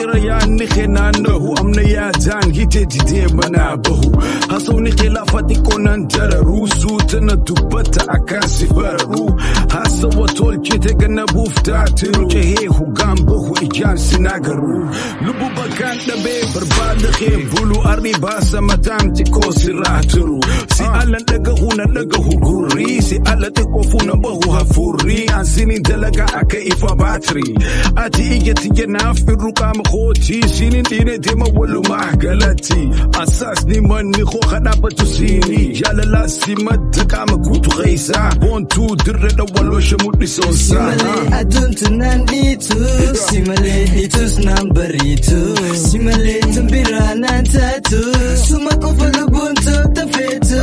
شريان نخنانه أمنا يا جان هيتي دي منابه هصوني خلافاتي كونان جررو سوتنا دبتا أكاسي فررو هصوا طول جيتك نبوفتاترو جهيه غامبه إجان سناغرو لبو بكان نبي برباد خير بولو أريبا سمتان تكو سراترو سي ألا نغهونا نغهو غوري سي ألا تكوفونا بهو هفوري أنسيني دلقا أكيفا باتري أتي إيجتي جناف الرقام خوتي سينين ديني ديما ولو معقلتي أساسني مني خو خنابتو سيني جاللا سيمت كام كوتو غيسا بونتو درد ولو شموتني سوسا Simale aduntu nanditu Simale hitus nambaritu Simale tambira nantatu Sumako falubuntu tafetu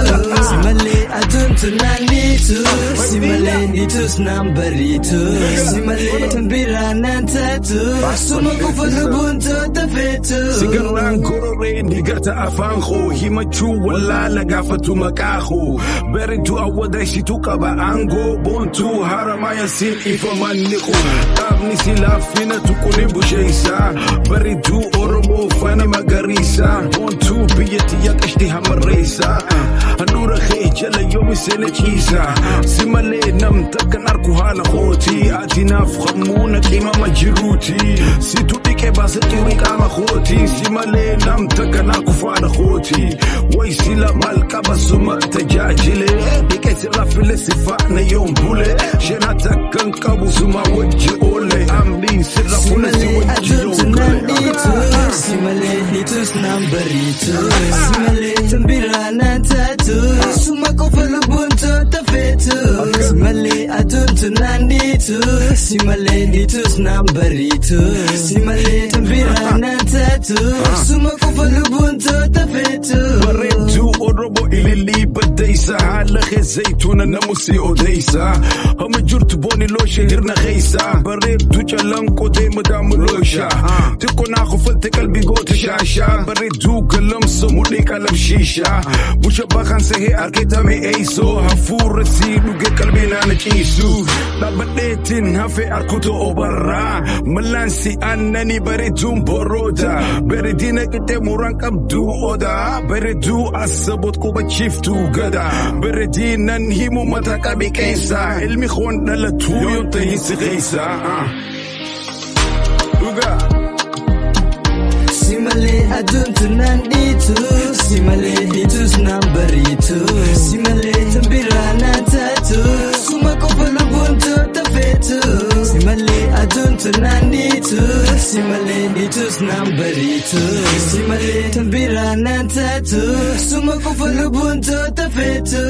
Simale aduntu nanditu Simale hitus nambaritu Simale tambira nantatu Sumako falubuntu tafetu Sigaran korore nigata afanjo Himachu wala lagafatu makajo Beritu awadashi tukaba ango Bontu haramaya sin ifamaniko Tabni sila fina tukuni busheisa Beritu Oromo fana magarisa Bontu biyeti yakashti hamaresa Hanura khejala yomi sene chisa Simale namtakan arkuhala khoti Atina fkhamuna kima majiruti Situ dike basaturi kama khoti Simale namtakan arkufana khoti Waisila malka basuma tajajile Dike sirafile sifana yom bule Shenatakan kabu suma wajji ole Ambi sirafuna si wajji nanditu Simale hitus nambaritu Simale tambira nantatu Sumako falubuntu tafetu Simale aduntu nanditu Simale hitus nambaritu Simale tambira nantatu Sumako falubuntu tafetu Baritu Oromo ilili badaysa Halakhe zaytuna namusi odaysa Hama jurtu boni lo shehirna khaysa Baritu chalanko de madamu losha Tiko na khufalti kalbi gota shasha Baritu kalam samuli kalam shisha Busha bakhan sehe arketa me eiso Hafur silu ge kalbi na nachisu Labadetin hafe arkuto obarra Malansi annani baritu mboroda Beridina kite murankam du oda Beridu asabot kuba chiftu gada Beridinan himu mataka bikaisa Ilmi khwan dalatu yunta hisi ghaisa Uga Simale aduntu nanditu Simale hitus nambaritu Simale tambira nantatu Sumako falubuntu tafetu Simale aduntu nanditu Simale hitus nambaritu Simale tambira nantatu Sumako falubuntu tafetu